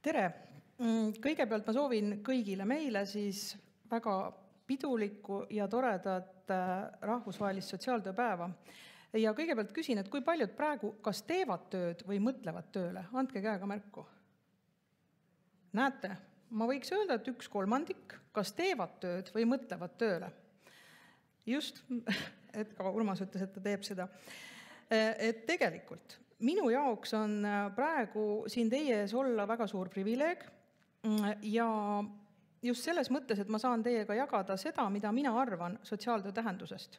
Tere! Kõigepealt ma soovin kõigile meile siis väga pidulikku ja toredat rahvusvahelist sotsiaaltööpäeva. Ja kõigepealt küsin, et kui paljud praegu kas teevad tööd või mõtlevad tööle? Andke käega märku. Näete, ma võiks öelda, et 1/3 kas teevad tööd või mõtlevad tööle. Just, et ka Urmas ütles, et ta teeb seda. Et tegelikult minu jaoks on praegu siin teie ees olla väga suur privileeg ja just selles mõttes, et ma saan teiega jagada seda, mida mina arvan sotsiaaltöö tähendusest.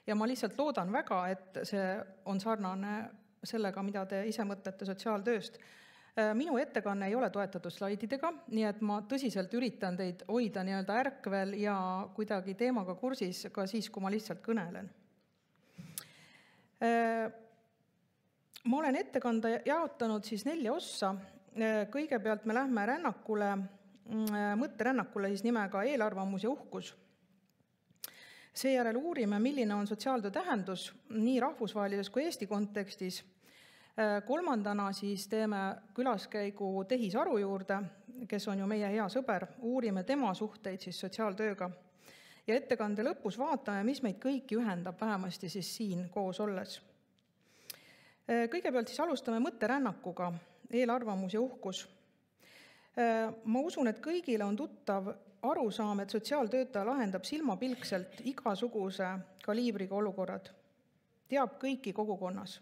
Ja ma lihtsalt loodan väga, et see on sarnane sellega, mida te ise mõtlete sotsiaaltööst. Minu ettekanne ei ole toetatud slaididega, nii et ma tõsiselt üritan teid hoida nii-öelda ärkvel ja kuidagi teemaga kursis ka siis, kui ma lihtsalt kõnelen. Ma olen ettekanda jaotanud siis 4 ossa. Kõigepealt me lähme mõtterännakule siis nimega eelarvamus ja uhkus. Seejärel uurime, milline on sotsiaaltöö tähendus nii rahvusvahelises kui Eesti kontekstis. Kolmandana siis teeme külaskäigu Tehis Aru juurde, kes on ju meie hea sõber. Uurime tema suhteid siis sotsiaaltööga. Ja ettekande lõpus vaatame, mis meid kõiki ühendab vähemasti siis siin koos olles. Kõigepealt siis alustame mõtterännakuga, eelarvamus ja uhkus. Ma usun, et kõigile on tuttav arusaam, et sotsiaaltöötaja lahendab silmapilkselt igasuguse kaliibriga olukorrad. Teab kõiki kogukonnas,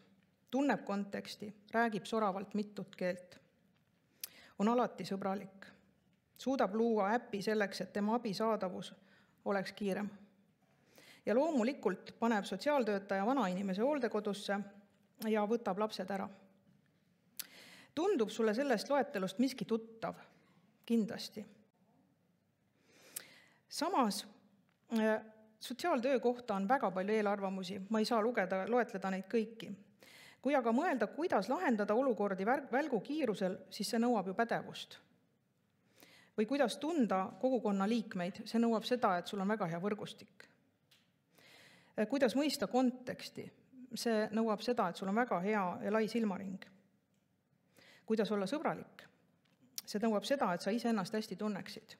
tunneb konteksti, räägib soravalt mitut keelt. On alati sõbralik. Suudab luua äpi selleks, et tema abi saadavus oleks kiirem. Ja loomulikult paneb sotsiaaltöötaja vanainimese hooldekodusse ja võtab lapsed ära. Tundub sulle sellest loetelust miski tuttav? Kindlasti. Samas, sotsiaaltöö kohta on väga palju eelarvamusi. Ma ei saa loetleda neid kõiki. Kui aga mõelda, kuidas lahendada olukordi välgu kiirusel, siis see nõuab ju pädevust. Või kuidas tunda kogukonna liikmeid, see nõuab seda, et sul on väga hea võrgustik. Kuidas mõista konteksti, see nõuab seda, et sul on väga hea ja lai silmaring. Kuidas olla sõbralik, see nõuab seda, et sa ise ennast hästi tunneksid.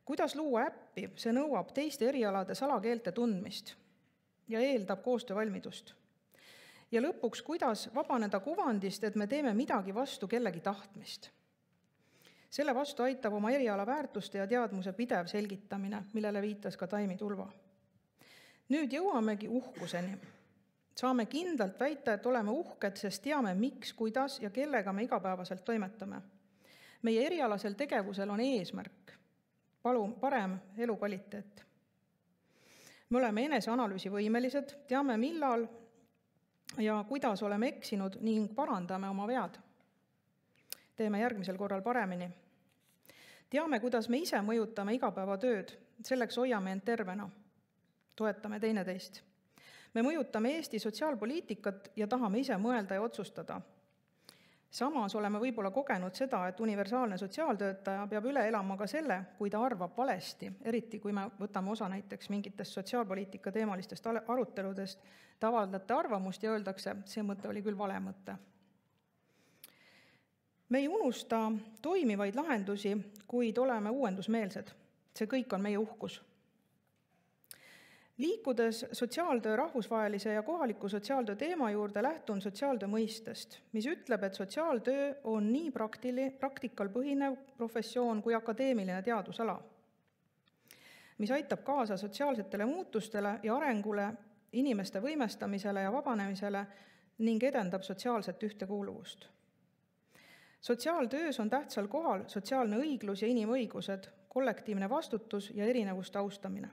Kuidas luua äppi, see nõuab teiste erialade salakeelte tundmist ja eeldab koostöövalmidust. Ja lõpuks, kuidas vabaneda kuvandist, et me teeme midagi vastu kellegi tahtmist. Selle vastu aitab oma eriala väärtuste ja teadmuse pidev selgitamine, millele viitas ka Taimi Tulva. Nüüd jõuamegi uhkuseni. Saame kindlalt väita, et oleme uhked, sest teame, miks, kuidas ja kellega me igapäevaselt toimetame. Meie erialasel tegevusel on eesmärk. Parem elukvaliteet. Me oleme eneseanalüüsi võimelised, teame millal ja kuidas oleme eksinud ning parandame oma vead. Teeme järgmisel korral paremini. Teame, kuidas me ise mõjutame igapäevatööd, selleks hoiame end tervena. Toetame teineteist. Me mõjutame Eesti sotsiaalpoliitikat ja tahame ise mõelda ja otsustada. Samas oleme võib-olla kogenud seda, et universaalne sotsiaaltöötaja peab üle elama ka selle, kui ta arvab valesti, eriti kui me võtame osa näiteks mingitest sotsiaalpoliitika teemalistest aruteludest, ta avaldate arvamust ja öeldakse, see mõte oli küll vale mõte. Me ei unusta toimivaid lahendusi, kuid oleme uuendusmeelsed. See kõik on meie uhkus. Liikudes sotsiaaltöö rahvusvahelise ja kohaliku sotsiaaltöö teema juurde lähtun sotsiaaltöö mõistest, mis ütleb, et sotsiaaltöö on nii praktikal põhinev professioon kui akadeemiline teadusala, mis aitab kaasa sotsiaalsetele muutustele ja arengule, inimeste võimestamisele ja vabanemisele ning edendab sotsiaalset ühtekuuluvust. Sotsiaaltöös on tähtsal kohal sotsiaalne õiglus ja inimõigused, kollektiivne vastutus ja erinevuste austamine.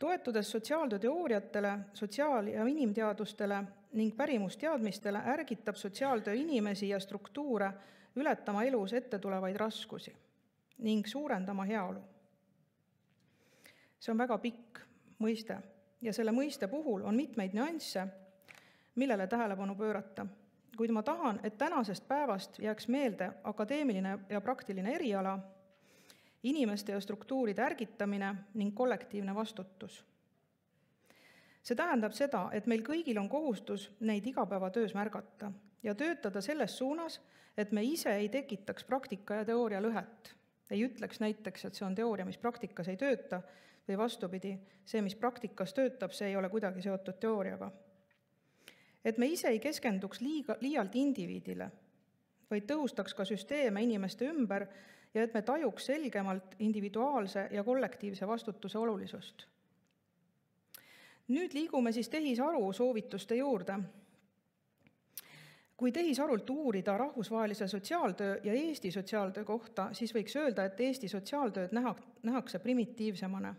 Toetudes sotsiaaltöö teooriatele, sotsiaal- ja inimteadustele ning pärimusteadmistele ärgitab sotsiaaltöö inimesi ja struktuure ületama elus ette tulevaid raskusi ning suurendama heaolu. See on väga pikk mõiste ja selle mõiste puhul on mitmeid nüansse, millele tähelepanu pöörata. Kuid ma tahan, et tänasest päevast jääks meelde akadeemiline ja praktiline eriala, inimeste ja struktuuride ärgitamine ning kollektiivne vastutus. See tähendab seda, et meil kõigil on kohustus neid igapäevatöös märgata ja töötada selles suunas, et me ise ei tekitaks praktika ja teooria lõhet. Ei ütleks näiteks, et see on teooria, mis praktikas ei tööta, või vastupidi, see, mis praktikas töötab, see ei ole kuidagi seotud teooriaga. Et me ise ei keskenduks liialt indiviidile, vaid tõhustaks ka süsteeme inimeste ümber ja et me tajuks selgemalt individuaalse ja kollektiivse vastutuse olulisust. Nüüd liigume siis tehisaru soovituste juurde. Kui tehisarult uurida rahvusvahelise sotsiaaltöö ja Eesti sotsiaaltöö kohta, siis võiks öelda, et Eesti sotsiaaltööd nähakse primitiivsemana.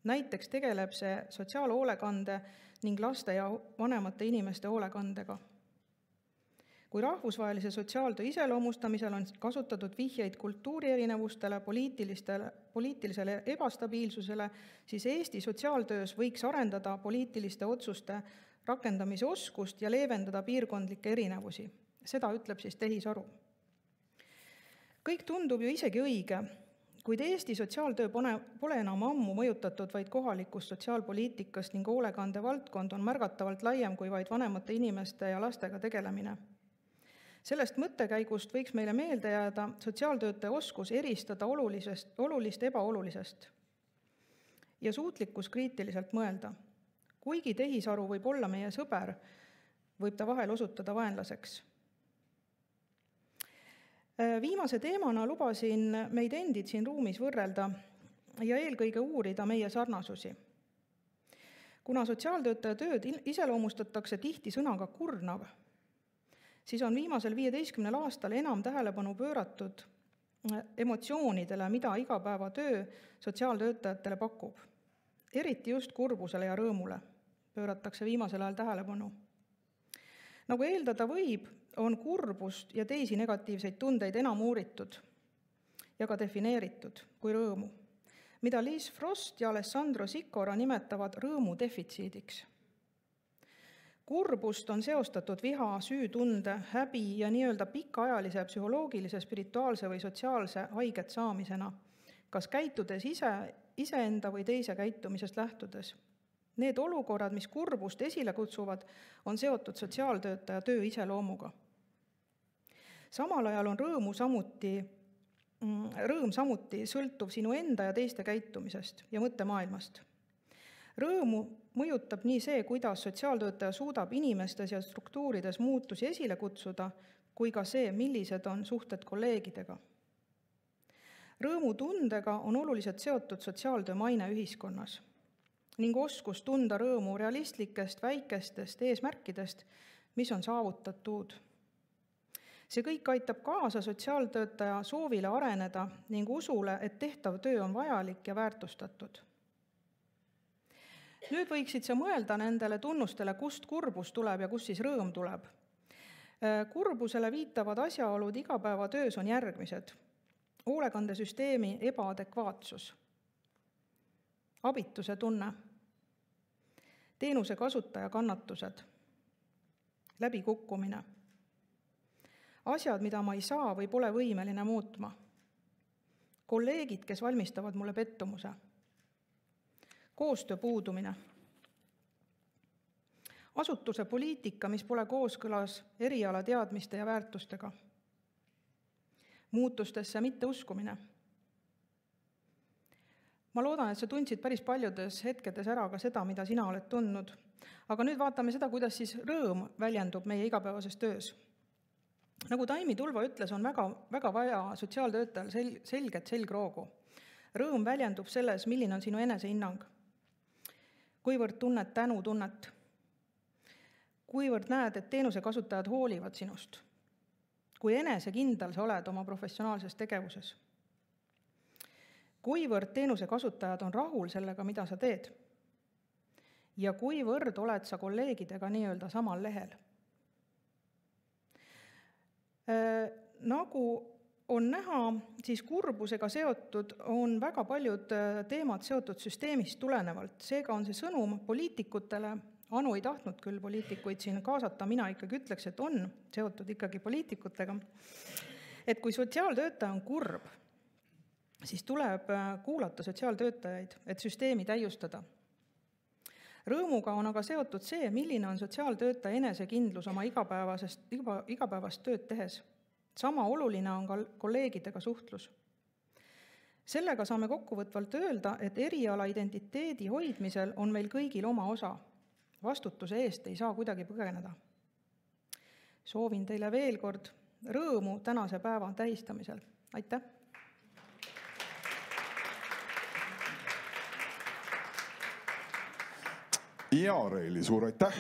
Näiteks tegeleb see sotsiaalhoolekande ning laste ja vanemate inimeste hoolekandega. Kui rahvusvahelise sotsiaaltöö iseloomustamisel on kasutatud vihjeid kultuuri erinevustele, poliitilisele ebastabiilsusele, siis Eesti sotsiaaltöös võiks arendada poliitiliste otsuste rakendamise oskust ja leevendada piirkondlikke erinevusi. Seda ütleb siis tehisaru. Kõik tundub ju isegi õige, kuid Eesti sotsiaaltöö pole enam ammu mõjutatud vaid kohalikust sotsiaalpoliitikast ning hoolekande valdkond on märgatavalt laiem kui vaid vanemate inimeste ja lastega tegelemine. Sellest mõttekäigust võiks meile meelde jääda sotsiaaltöötaja oskus eristada olulist ebaolulisest ja suutlikkus kriitiliselt mõelda. Kuigi tehisaru võib olla meie sõber, võib ta vahel osutuda vaenlaseks. Viimase teemana lubasin meid endid siin ruumis võrrelda ja eelkõige uurida meie sarnasusi. Kuna sotsiaaltöötaja tööd iseloomustatakse tihti sõnaga kurnav, siis on viimasel 15 aastal enam tähelepanu pööratud emotsioonidele, mida igapäevatöö sotsiaaltöötajatele pakub. Eriti just kurbusele ja rõõmule pööratakse viimasel ajal tähelepanu. Nagu eeldada võib, on kurbust ja teisi negatiivseid tundeid enam uuritud ja ka defineeritud kui rõõmu, mida Liz Frost ja Alessandro Sicora nimetavad rõõmu defitsiidiks. Kurbust on seostatud viha, süütunde, häbi ja nii-öelda pikaajalise psühholoogilise, spirituaalse või sotsiaalse haiget saamisena, kas käitudes iseenda või teise käitumisest lähtudes. Need olukorrad, mis kurbust esile kutsuvad, on seotud sotsiaaltöötaja töö iseloomuga. Samal ajal on rõõm samuti sõltuv sinu enda ja teiste käitumisest ja mõttemaailmast. Rõõmu mõjutab nii see, kuidas sotsiaaltöötaja suudab inimestes ja struktuurides muutusi esile kutsuda, kui ka see, millised on suhted kolleegidega. Rõõmutundega on oluliselt seotud sotsiaaltöö maine ühiskonnas ning oskus tunda rõõmu realistlikest väikestest eesmärkidest, mis on saavutatud. See kõik aitab kaasa sotsiaaltöötaja soovile areneda ning usule, et tehtav töö on vajalik ja väärtustatud. Nüüd võiksid sa mõelda nendele tunnustele, kust kurbus tuleb ja kust siis rõõm tuleb. Kurbusele viitavad asjaolud igapäevatöös on järgmised. Hoolekandesüsteemi ebaadekvaatsus, abituse tunne, teenuse kasutaja kannatused, läbikukkumine, asjad, mida ma ei saa või pole võimeline muutma, kolleegid, kes valmistavad mulle pettumuse, koostöö puudumine, asutuse poliitika, mis pole kooskõlas erialateadmiste ja väärtustega, muutustesse mitteuskumine. Ma loodan, et sa tundsid päris paljudes hetkedes ära ka seda, mida sina oled tundnud. Aga nüüd vaatame seda, kuidas siis rõõm väljendub meie igapäevases töös. Nagu Taimi Tulva ütles, on väga vaja sotsiaaltöötajal selget selgroogu. Rõõm väljendub selles, milline on sinu enesehinnang. Kuivõrd tunned tänutunnet. Kuivõrd näed, et teenuse kasutajad hoolivad sinust. Kui enesekindel sa oled oma professionaalses tegevuses. Kuivõrd teenuse kasutajad on rahul sellega, mida sa teed. Ja kuivõrd oled sa kolleegidega nii-öelda samal lehel. Nagu on näha, siis kurbusega seotud on väga paljud teemad seotud süsteemist tulenevalt. Seega on see sõnum poliitikutele, Anu ei tahtnud küll poliitikuid siin kaasata, mina ikkagi ütleks, et on seotud ikkagi poliitikutega, et kui sotsiaaltöötaja on kurb, siis tuleb kuulata sotsiaaltöötajaid, et süsteemi täiustada. Rõõmuga on aga seotud see, milline on sotsiaaltöötaja enesekindlus oma igapäevast tööd tehes. Sama oluline on ka kolleegidega suhtlus. Sellega saame kokkuvõtvalt öelda, et eriala identiteedi hoidmisel on meil kõigil oma osa. Vastutuse eest ei saa kuidagi põgeneda. Soovin teile veel kord rõõmu tänase päeva tähistamisel. Aitäh! Ja Reili, suur aitäh!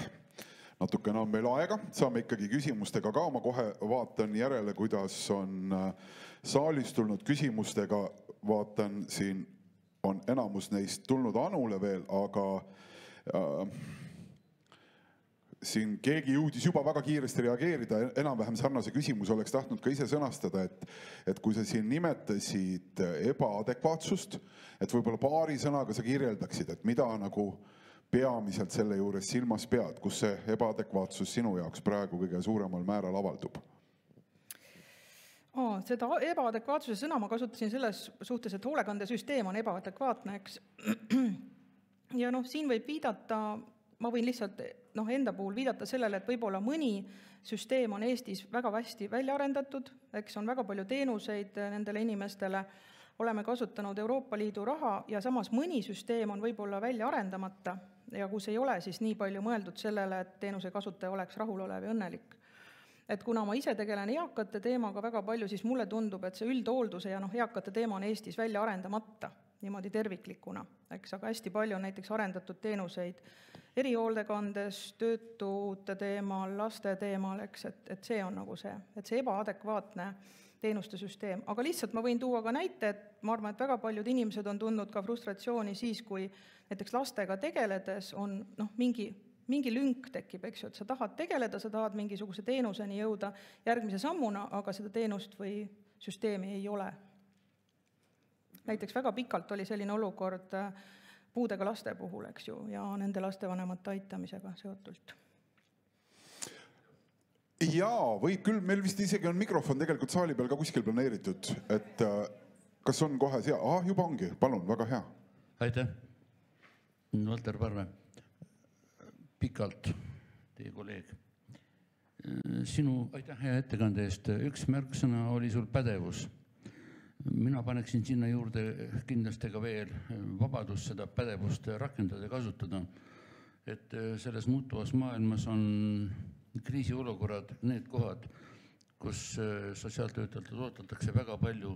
Natukene on meil aega, saame ikkagi küsimustega ka. Ma kohe vaatan järele, kuidas on saalis tulnud küsimustega. Vaatan, siin on enamus neist tulnud Anule veel, aga siin keegi jõudis juba väga kiiresti reageerida. Enam-vähem sarnase küsimus oleks tahtnud ka ise sõnastada, et kui sa siin nimetasid ebaadekvaatsust, et võib-olla paari sõnaga sa kirjeldaksid, et mida nagu peamiselt selle juures silmas pead, kus see ebaadekvaatsus sinu jaoks praegu kõige suuremal määral avaldub? Seda ebaadekvaatsuse sõna ma kasutasin selles suhtes, et hoolekandesüsteem on ebaadekvaatne, eks. Ja siin võib viidata, ma võin lihtsalt enda puhul viidata sellele, et võib-olla mõni süsteem on Eestis väga hästi välja arendatud, eks on väga palju teenuseid nendele inimestele, oleme kasutanud Euroopa Liidu raha ja samas mõni süsteem on võib-olla välja arendamata ja kus ei ole siis nii palju mõeldud sellele, et teenuse kasutaja oleks rahulolev ja õnnelik. Et kuna ma ise tegelen eakate teemaga väga palju, siis mulle tundub, et see üldhoolduse ja eakate teema on Eestis välja arendamata niimoodi terviklikuna. Eks, aga hästi palju on näiteks arendatud teenuseid erihoolekandes, töötute teemal, laste teemal, eks, et see on nagu see, et see ebaadekvaatne teenuste süsteem. Aga lihtsalt ma võin tuua ka näite, et ma arvan, et väga paljud inimesed on tundnud ka frustratsiooni siis, kui näiteks lastega tegeledes on mingi lünk tekib, eks ju, et sa tahad tegeleda, sa tahad mingisuguse teenuseni jõuda järgmise sammuna, aga seda teenust või süsteemi ei ole. Näiteks väga pikalt oli selline olukord puudega laste puhul, eks ju, ja nende lastevanemate aitamisega seotult. Jaa, võib küll, meil vist isegi on mikrofon tegelikult saali peal ka kuskil planeeritud, et kas on kohe siia? Juba ongi, palun, väga hea. Aitäh, Valter Parve, pikalt teie kolleeg. Aitäh hea ettekande eest. Üks märksõna oli sul pädevus. Mina paneksin sinna juurde kindlasti ka veel vabadus seda pädevust rakendada ja kasutada. Et selles muutuvas maailmas on kriisiolukorrad, need kohad, kus sotsiaaltöötajalt ootatakse väga palju,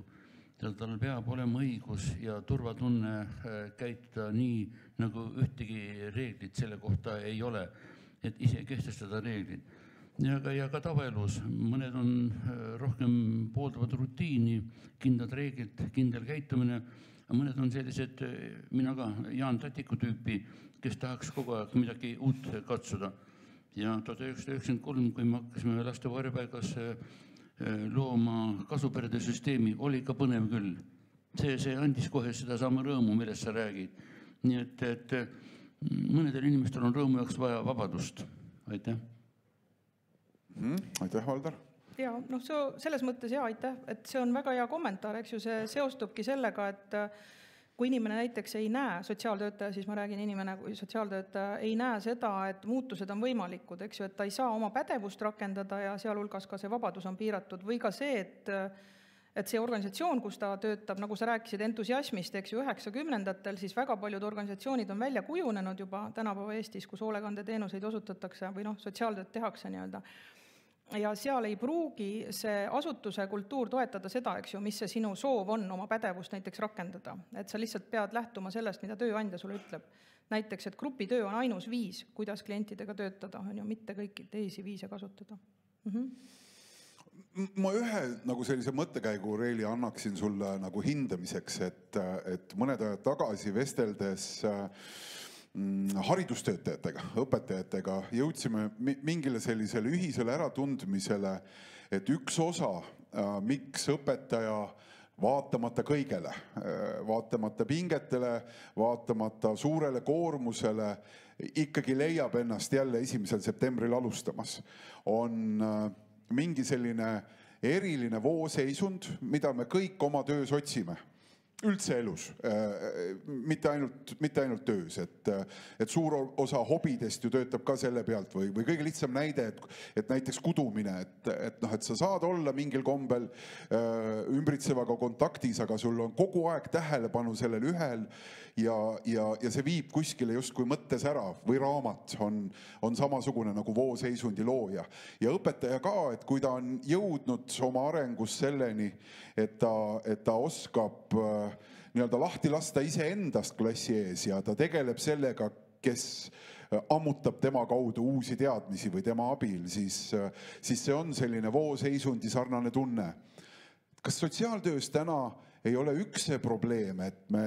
tal peab olema õigus ja turvatunne käituda nii, nagu ühtegi reeglit selle kohta ei ole, et ise kehtestada reeglid. Ja ka tavaelus, mõned on rohkem pooldavad rutiini, kindlad reeglid, kindel käitumine, mõned on sellised, mina ka, Jaan Tatiku tüüpi, kes tahaks kogu aeg midagi uut katsuda. Ja 1993, kui me hakkasime laste varjupaigas looma kasuperede süsteemi, oli ka põnev küll. See andis kohe seda sama rõõmu, millest sa räägid. Nii et mõnedel inimestel on rõõmu jaoks vaja vabadust. Aitäh. Aitäh, Valder. Ja, selles mõttes aitäh, et see on väga hea kommentaar, eks ju, see seostubki sellega, et kui inimene näiteks ei näe, sotsiaaltöötaja, siis ma räägin inimene kui sotsiaaltöötaja, ei näe seda, et muutused on võimalikud, eks ju, et ta ei saa oma pädevust rakendada ja sealhulgas ka see vabadus on piiratud või ka see, et see organisatsioon, kus ta töötab, nagu sa rääkisid entusiasmist, eks ju, 90-ndatel, siis väga paljud organisatsioonid on välja kujunenud juba tänapäeva Eestis, kus hoolekandeteenuseid osutatakse või sotsiaaltööd tehakse nii-öelda. Ja seal ei pruugi see asutuse kultuur toetada seda, eks ju, mis see sinu soov on oma pädevust näiteks rakendada. Et sa lihtsalt pead lähtuma sellest, mida tööandja sulle ütleb. Näiteks, et grupitöö on ainus viis, kuidas klientidega töötada, on ju, mitte kõiki teisi viise kasutada. Ma ühe sellise mõttekäigu, Reili, annaksin sulle hindamiseks, et mõned ajad tagasi vesteldes haridustöötajatega, õpetajatega jõudsime mingile sellisele ühisele äratundmisele, et üks osa, miks õpetaja vaatamata kõigele, vaatamata pingetele, vaatamata suurele koormusele, ikkagi leiab ennast jälle 1. septembril alustamas, on mingi selline eriline vooseisund, mida me kõik oma töös otsime. üldse elus, mitte ainult töös, et suur osa hobidest ju töötab ka selle pealt või kõige lihtsam näide, et näiteks kudumine, et sa saad olla mingil kombel ümbritsevaga kontaktis, aga sul on kogu aeg tähelepanu sellel ühel ja see viib kuskile justkui mõttes ära või raamat on samasugune nagu vooseisundi looja ja õpetaja ka, et kui ta on jõudnud oma arengus selleni, et ta oskab nii-öelda lahti lasta iseendast klassi ees ja ta tegeleb sellega, kes ammutab tema kaudu uusi teadmisi või tema abil, siis see on selline vooseisundi sarnane tunne. Kas sotsiaaltöös täna ei ole üks see probleem, et me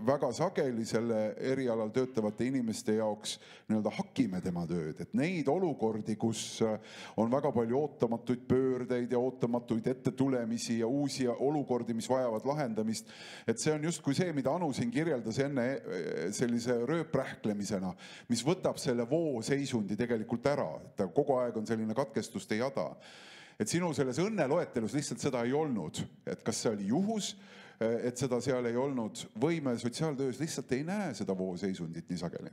väga sageli selle erialal töötavate inimeste jaoks nii-öelda hakime tema tööd, et neid olukordi, kus on väga palju ootamatuid pöördeid ja ootamatuid ettetulemisi ja uusi olukordi, mis vajavad lahendamist, et see on justkui see, mida Anu siin kirjeldas enne sellise rööprähklemisena, mis võtab selle vooseisundi tegelikult ära, et ta kogu aeg on selline katkestuste jada. Et sinu selles õnneloetelus lihtsalt seda ei olnud, et kas see oli juhus, et seda seal ei olnud, või me sotsiaaltöös lihtsalt ei näe seda vooseisundit nii sageli?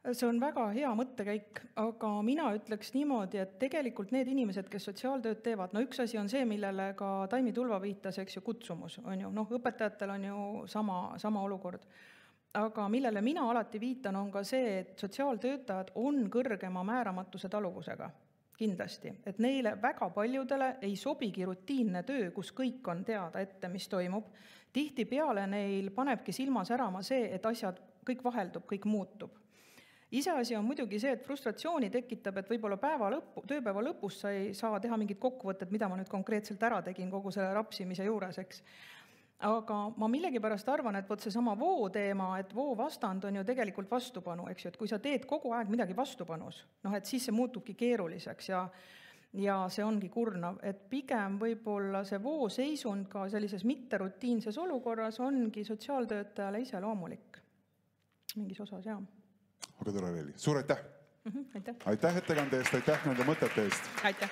See on väga hea mõttekäik, aga mina ütleks niimoodi, et tegelikult need inimesed, kes sotsiaaltööd teevad, no üks asi on see, millele ka Taimi Tulva viitas, eks ju, kutsumus on ju, õpetajatel on ju sama olukord. Aga millele mina alati viitan, on ka see, et sotsiaaltöötajad on kõrgema määramatuse taluvusega. Kindlasti, et neile väga paljudele ei sobigi rutiinne töö, kus kõik on teada ette, mis toimub. Tihtipeale neil panebki silma särama see, et asjad kõik vaheldub, kõik muutub. Iseasi on muidugi see, et frustratsiooni tekitab, et võib-olla tööpäeva lõpus sa ei saa teha mingit kokkuvõtet, mida ma nüüd konkreetselt ära tegin kogu selle rapsimise juures, eks. Aga ma millegipärast arvan, et see sama voo teema, et voo vastand on ju tegelikult vastupanu, eks ju, et kui sa teed kogu aeg midagi vastupanus, et siis see muutubki keeruliseks ja see ongi kurnav, et pigem võib-olla see voo seisund ka sellises mitterutiinses olukorras ongi sotsiaaltöötajale iseloomulik mingis osas, jah. Aga tore, Reeli. Suur aitäh! Aitäh! Aitäh ettekande eest, aitäh nende mõtete eest! Aitäh!